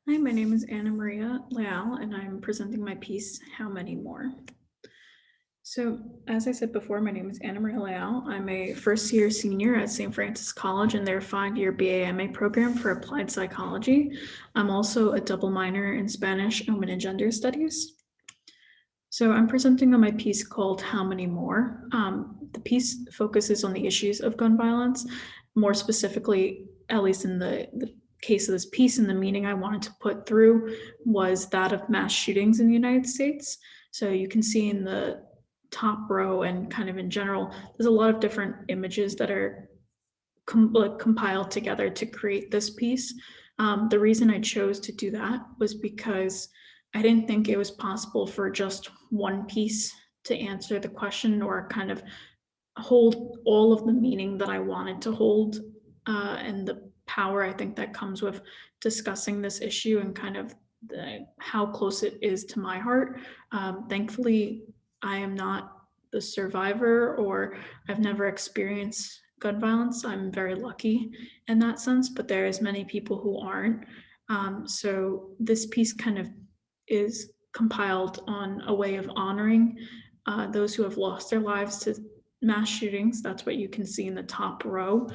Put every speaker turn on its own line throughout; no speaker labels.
Hi, my name is AnnaMaria Leal, and I'm presenting my piece, How Many More? So, as I said before, my name is AnnaMaria Leal. I'm a first year senior at St. Francis College in their 5-year BA/MA program for applied psychology. I'm also a double minor in Spanish, Women and Gender Studies. So, I'm presenting on my piece called How Many More? The piece focuses on the issues of gun violence, more specifically, at least in the case of this piece, and the meaning I wanted to put through was that of mass shootings in the United States. So you can see in the top row and kind of in general, there's a lot of different images that are compiled together to create this piece. The reason I chose to do that was because I didn't think it was possible for just one piece to answer the question or kind of hold all of the meaning that I wanted to hold, and the power I think that comes with discussing this issue and kind of how close it is to my heart. Thankfully, I am not the survivor, or I've never experienced gun violence. I'm very lucky in that sense, but there is many people who aren't. So this piece kind of is compiled on a way of honoring those who have lost their lives to mass shootings. That's what you can see in the top row,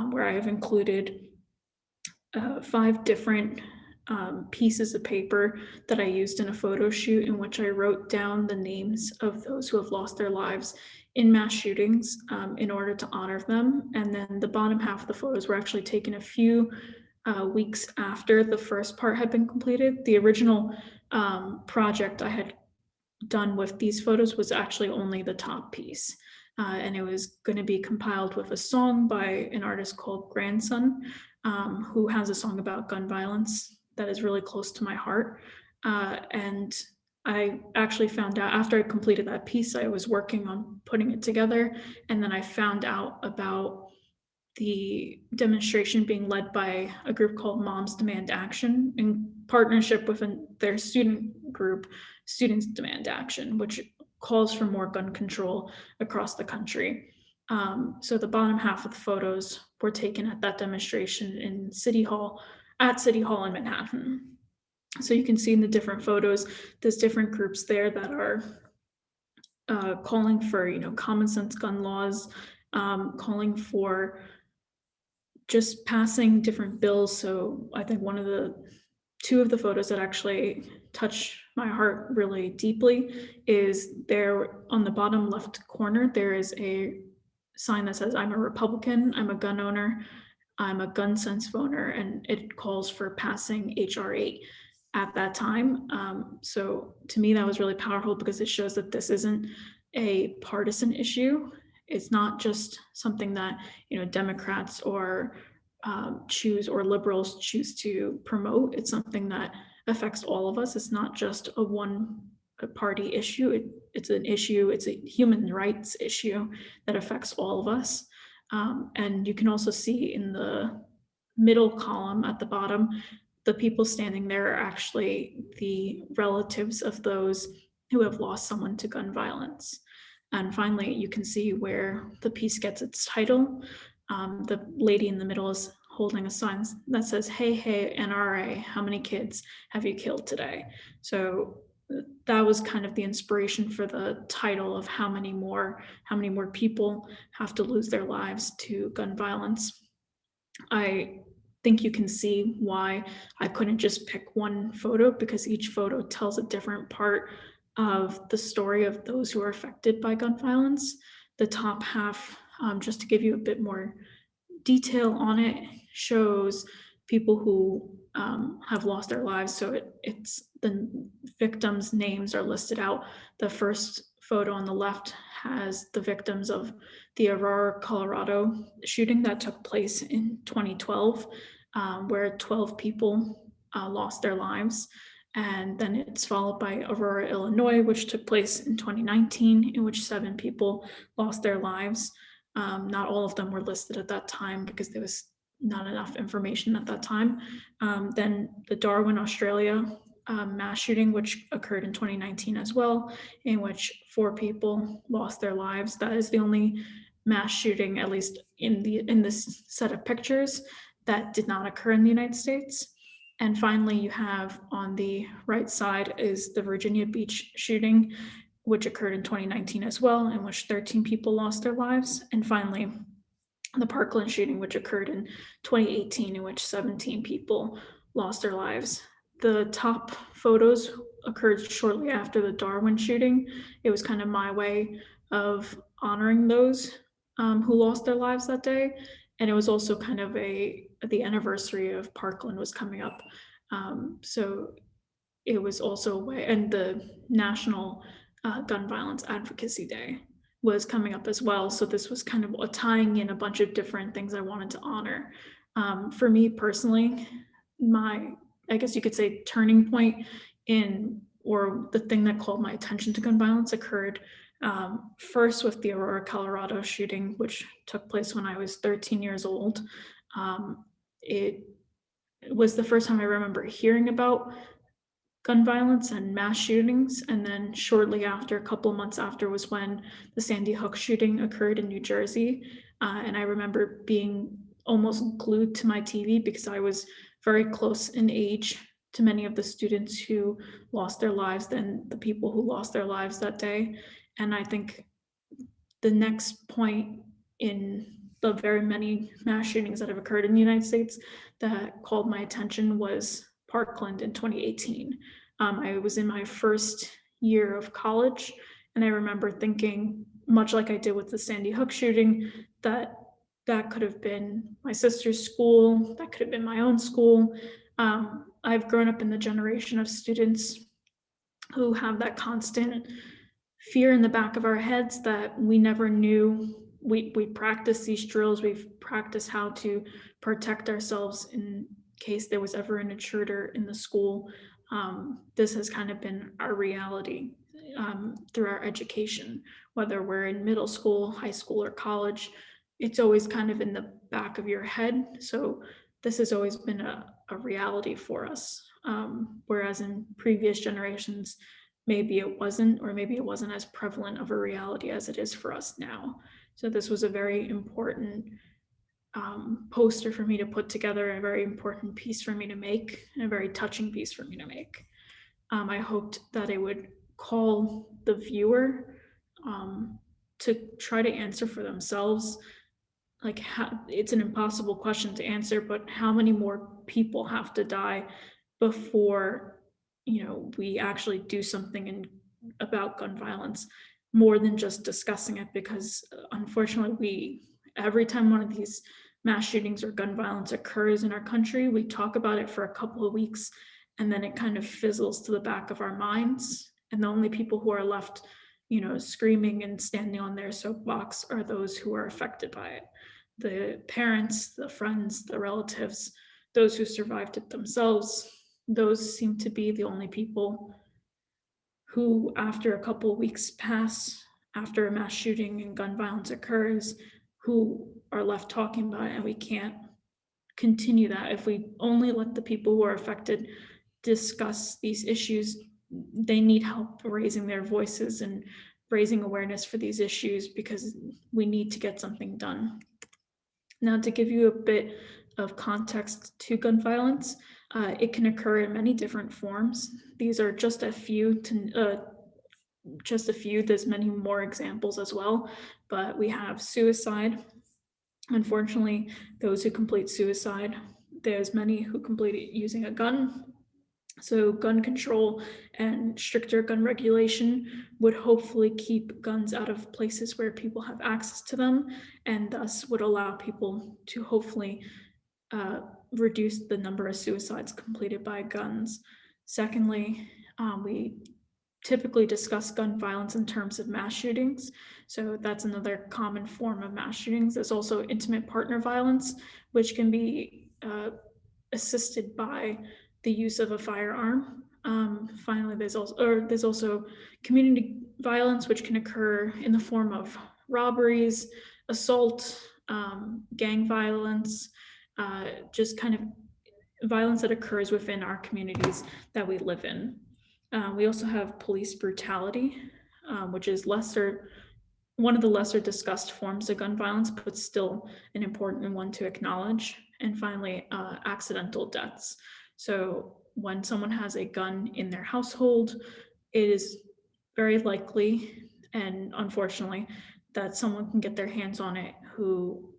where I have included 5 different pieces of paper that I used in a photo shoot in which I wrote down the names of those who have lost their lives in mass shootings in order to honor them. And then the bottom half of the photos were actually taken a few weeks after the first part had been completed. The original project I had done with these photos was actually only the top piece. And it was going to be compiled with a song by an artist called Grandson, who has a song about gun violence that is really close to my heart. And I actually found out after I completed that piece, I was working on putting it together. And then I found out about the demonstration being led by a group called Moms Demand Action in partnership with their student group, Students Demand Action, which calls for more gun control across the country. So the bottom half of the photos were taken at that demonstration in City Hall in Manhattan. So you can see in the different photos, there's different groups there that are calling for, common sense gun laws, calling for just passing different bills. So I think two of the photos that actually touch my heart really deeply is there on the bottom left corner, there is a sign that says, I'm a Republican, I'm a gun owner, I'm a gun sense owner, and it calls for passing HR 8 at that time. So to me, that was really powerful because it shows that this isn't a partisan issue. It's not just something that Democrats or choose or liberals choose to promote. It's something that affects all of us. It's not just a one party issue. It's an issue. It's a human rights issue that affects all of us. And you can also see in the middle column at the bottom, the people standing there are actually the relatives of those who have lost someone to gun violence. And finally, you can see where the piece gets its title. The lady in the middle is holding a sign that says, hey, hey, NRA, how many kids have you killed today? So that was kind of the inspiration for the title of how many more people have to lose their lives to gun violence. I think you can see why I couldn't just pick one photo, because each photo tells a different part of the story of those who are affected by gun violence. The top half, just to give you a bit more detail on it, shows people who have lost their lives. So it's the victims' names are listed out. The first photo on the left has the victims of the Aurora, Colorado shooting that took place in 2012, where 12 people lost their lives. And then it's followed by Aurora, Illinois, which took place in 2019, in which 7 people lost their lives. Not all of them were listed at that time because there was not enough information at that time. Then the Darwin, Australia mass shooting, which occurred in 2019 as well, in which 4 people lost their lives. That is the only mass shooting, at least in this set of pictures, that did not occur in the United States. And finally, you have on the right side is the Virginia Beach shooting, which occurred in 2019 as well, in which 13 people lost their lives. And finally, the Parkland shooting, which occurred in 2018, in which 17 people lost their lives. The top photos occurred shortly after the Darwin shooting. It was kind of my way of honoring those who lost their lives that day. And it was also kind of the anniversary of Parkland was coming up. So it was also a way, and the National Gun Violence Advocacy Day was coming up as well. So this was kind of tying in a bunch of different things I wanted to honor. For me personally, I guess you could say, turning point or the thing that called my attention to gun violence occurred first with the Aurora, Colorado shooting, which took place when I was 13 years old. It was the first time I remember hearing about gun violence and mass shootings. And then shortly after, a couple of months after, was when the Sandy Hook shooting occurred in New Jersey. And I remember being almost glued to my TV because I was very close in age to many of the students who lost their lives than the people who lost their lives that day. And I think the next point in the very many mass shootings that have occurred in the United States that called my attention was Parkland in 2018. I was in my first year of college, and I remember thinking, much like I did with the Sandy Hook shooting, that that could have been my sister's school, that could have been my own school. I've grown up in the generation of students who have that constant fear in the back of our heads that we never knew. We practice these drills, we've practiced how to protect ourselves in case there was ever an intruder in the school. This has kind of been our reality through our education, whether we're in middle school, high school, or college. It's always kind of in the back of your head. So this has always been a reality for us. Whereas in previous generations, maybe it wasn't, or maybe it wasn't as prevalent of a reality as it is for us now. So this was a very important poster for me to put together, a very important piece for me to make, and a very touching piece for me to make. I hoped that it would call the viewer to try to answer for themselves. Like, it's an impossible question to answer, but how many more people have to die before we actually do something about gun violence, more than just discussing it? Because unfortunately, every time one of these mass shootings or gun violence occurs in our country, we talk about it for a couple of weeks, and then it kind of fizzles to the back of our minds, and the only people who are left screaming and standing on their soapbox are those who are affected by it: the parents, the friends, the relatives, those who survived it themselves. Those seem to be the only people who, after a couple of weeks pass, after a mass shooting and gun violence occurs, who are left talking about it. And we can't continue that if we only let the people who are affected discuss these issues. They need help raising their voices and raising awareness for these issues, because we need to get something done. Now, to give you a bit of context to gun violence, it can occur in many different forms. These are just a few. There's many more examples as well, but we have suicide. Unfortunately, those who complete suicide, there's many who complete it using a gun. So gun control and stricter gun regulation would hopefully keep guns out of places where people have access to them, and thus would allow people to hopefully reduce the number of suicides completed by guns. Secondly, we typically discuss gun violence in terms of mass shootings. So that's another common form of mass shootings. There's also intimate partner violence, which can be assisted by the use of a firearm. Finally, there's also community violence, which can occur in the form of robberies, assault, gang violence, just kind of violence that occurs within our communities that we live in. We also have police brutality, which is one of the lesser discussed forms of gun violence, but still an important one to acknowledge. And finally, accidental deaths, So when someone has a gun in their household, it is very likely, and unfortunately, that someone can get their hands on it who,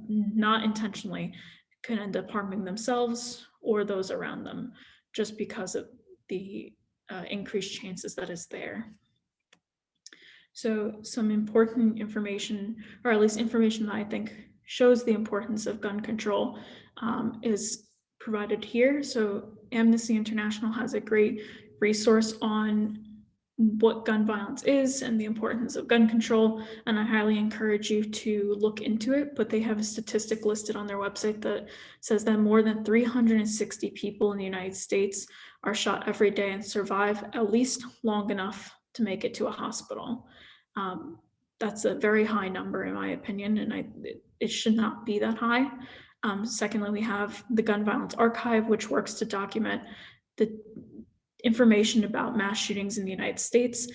not intentionally, can end up harming themselves or those around them just because of the increased chances that is there. So some important information, or at least information that I think shows the importance of gun control, is provided here. So Amnesty International has a great resource on what gun violence is and the importance of gun control, and I highly encourage you to look into it. But they have a statistic listed on their website that says that more than 360 people in the United States are shot every day and survive at least long enough to make it to a hospital. Um, that's a very high number in my opinion, and it should not be that high. Secondly, we have the Gun Violence Archive, which works to document the information about mass shootings in the United States,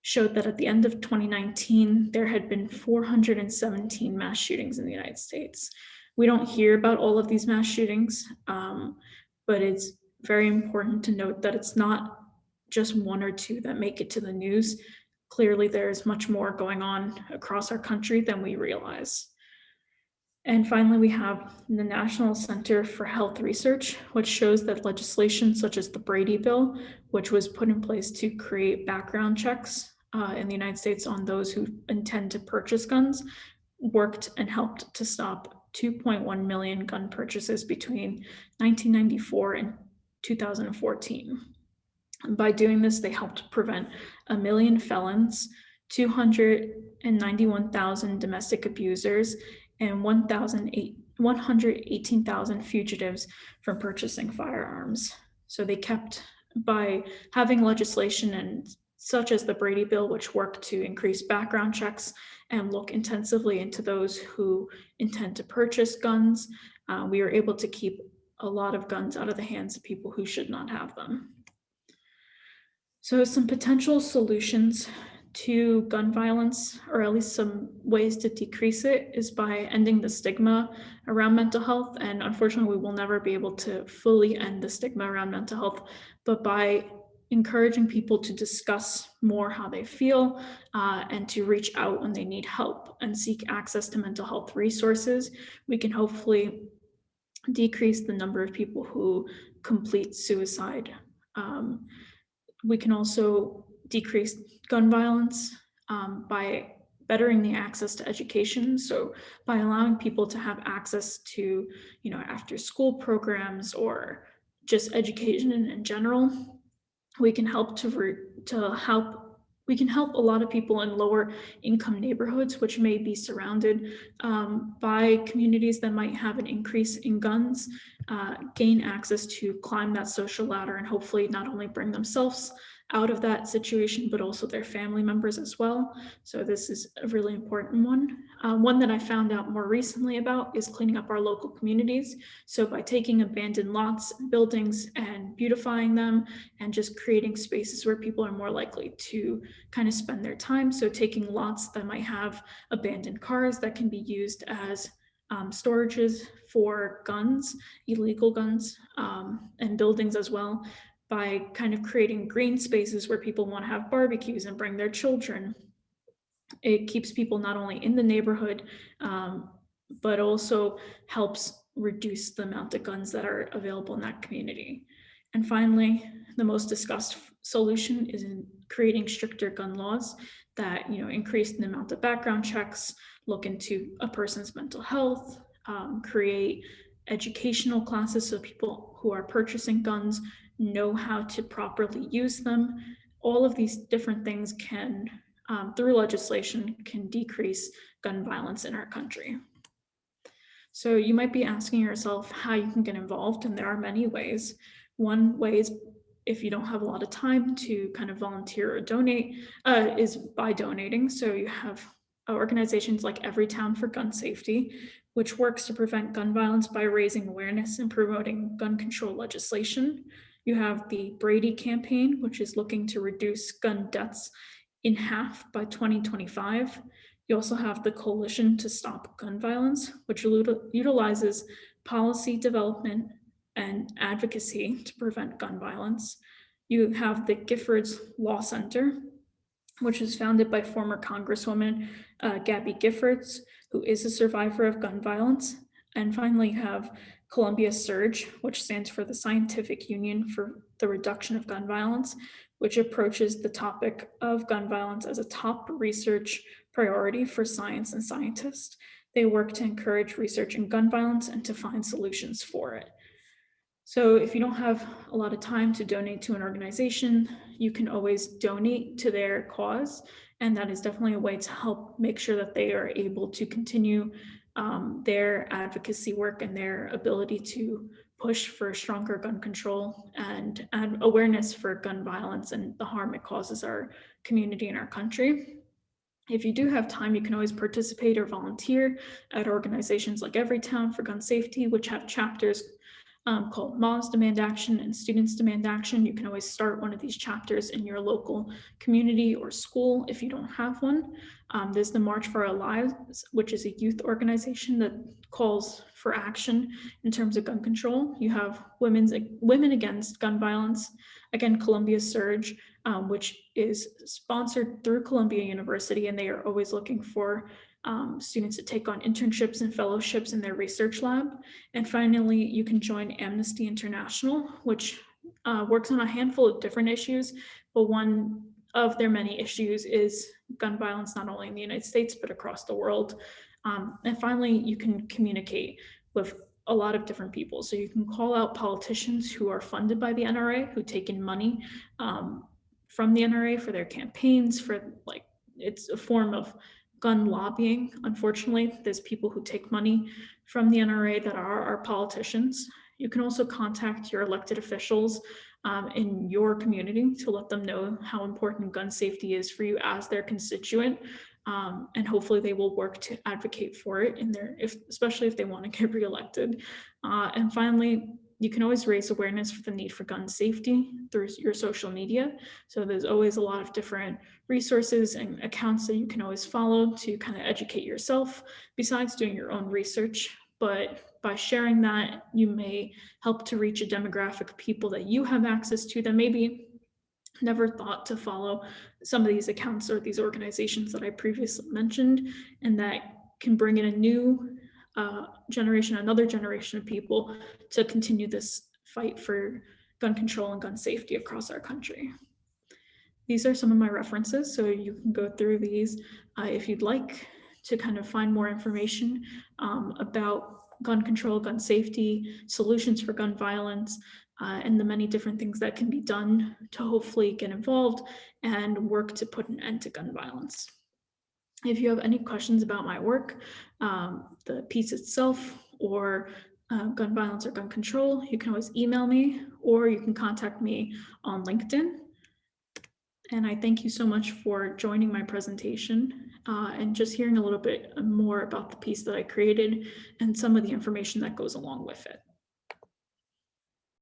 showed that at the end of 2019, there had been 417 mass shootings in the United States. We don't hear about all of these mass shootings, but it's very important to note that it's not just one or two that make it to the news. Clearly, there's much more going on across our country than we realize. And finally, we have the National Center for Health Research, which shows that legislation such as the Brady Bill, which was put in place to create background checks in the United States on those who intend to purchase guns, worked and helped to stop 2.1 million gun purchases between 1994 and 2014. And by doing this, they helped prevent 1 million felons, 291,000 domestic abusers, and 118,000 fugitives from purchasing firearms. So they kept, by having legislation and such as the Brady Bill, which worked to increase background checks and look intensively into those who intend to purchase guns, we were able to keep a lot of guns out of the hands of people who should not have them. So some potential solutions to gun violence, or at least some ways to decrease it, is by ending the stigma around mental health. And unfortunately, we will never be able to fully end the stigma around mental health, but by encouraging people to discuss more how they feel and to reach out when they need help and seek access to mental health resources, we can hopefully decrease the number of people who complete suicide. We can also decrease gun violence by bettering the access to education. So by allowing people to have access to, after school programs or just education in general, we can help we can help a lot of people in lower income neighborhoods, which may be surrounded by communities that might have an increase in guns, gain access to climb that social ladder and hopefully not only bring themselves out of that situation, but also their family members as well. So this is a really important one. One that I found out more recently about is cleaning up our local communities. So by taking abandoned lots, buildings, and beautifying them, and just creating spaces where people are more likely to kind of spend their time. So taking lots that might have abandoned cars that can be used as storages for guns, illegal guns, and buildings as well, by kind of creating green spaces where people want to have barbecues and bring their children. It keeps people not only in the neighborhood, but also helps reduce the amount of guns that are available in that community. And finally, the most discussed solution is in creating stricter gun laws that increase the amount of background checks, look into a person's mental health, create educational classes so people who are purchasing guns know how to properly use them. All of these different things can, through legislation, can decrease gun violence in our country. So you might be asking yourself how you can get involved, and there are many ways. One way is, if you don't have a lot of time to kind of volunteer or donate, is by donating. So you have organizations like Everytown for Gun Safety, which works to prevent gun violence by raising awareness and promoting gun control legislation. You have the Brady campaign, which is looking to reduce gun deaths in half by 2025. You also have the Coalition to Stop Gun Violence, which utilizes policy development, and advocacy to prevent gun violence. You have the Giffords Law Center, which was founded by former Congresswoman Gabby Giffords, who is a survivor of gun violence. And finally, you have Columbia Surge, which stands for the Scientific Union for the Reduction of Gun Violence, which approaches the topic of gun violence as a top research priority for science and scientists. They work to encourage research in gun violence and to find solutions for it. So if you don't have a lot of time to donate to an organization, you can always donate to their cause. And that is definitely a way to help make sure that they are able to continue their advocacy work and their ability to push for stronger gun control and awareness for gun violence and the harm it causes our community and our country. If you do have time, you can always participate or volunteer at organizations like Everytown for Gun Safety, which have chapters called Moms Demand Action and Students Demand Action. You can always start one of these chapters in your local community or school if you don't have one. There's the March for Our Lives, which is a youth organization that calls for action in terms of gun control. You have Women Against Gun Violence, again, Columbia Surge, which is sponsored through Columbia University, and they are always looking for students to take on internships and fellowships in their research lab. And finally, you can join Amnesty International, which works on a handful of different issues, but one of their many issues is gun violence, not only in the United States, but across the world. And finally, you can communicate with a lot of different people. So you can call out politicians who are funded by the NRA, who take in money from the NRA for their campaigns, it's a form of gun lobbying. Unfortunately, there's people who take money from the NRA that are our politicians. You can also contact your elected officials in your community to let them know how important gun safety is for you as their constituent. And hopefully they will work to advocate for it especially if they want to get reelected. And finally, you can always raise awareness for the need for gun safety through your social media. So there's always a lot of different resources and accounts that you can always follow to kind of educate yourself besides doing your own research. But by sharing that, you may help to reach a demographic of people that you have access to that maybe never thought to follow some of these accounts or these organizations that I previously mentioned, and that can bring in a new another generation of people to continue this fight for gun control and gun safety across our country. These are some of my references, so you can go through these if you'd like to kind of find more information about gun control, gun safety, solutions for gun violence, and the many different things that can be done to hopefully get involved and work to put an end to gun violence. If you have any questions about my work, the piece itself, or gun violence or gun control, you can always email me or you can contact me on LinkedIn. And I thank you so much for joining my presentation and just hearing a little bit more about the piece that I created and some of the information that goes along with it.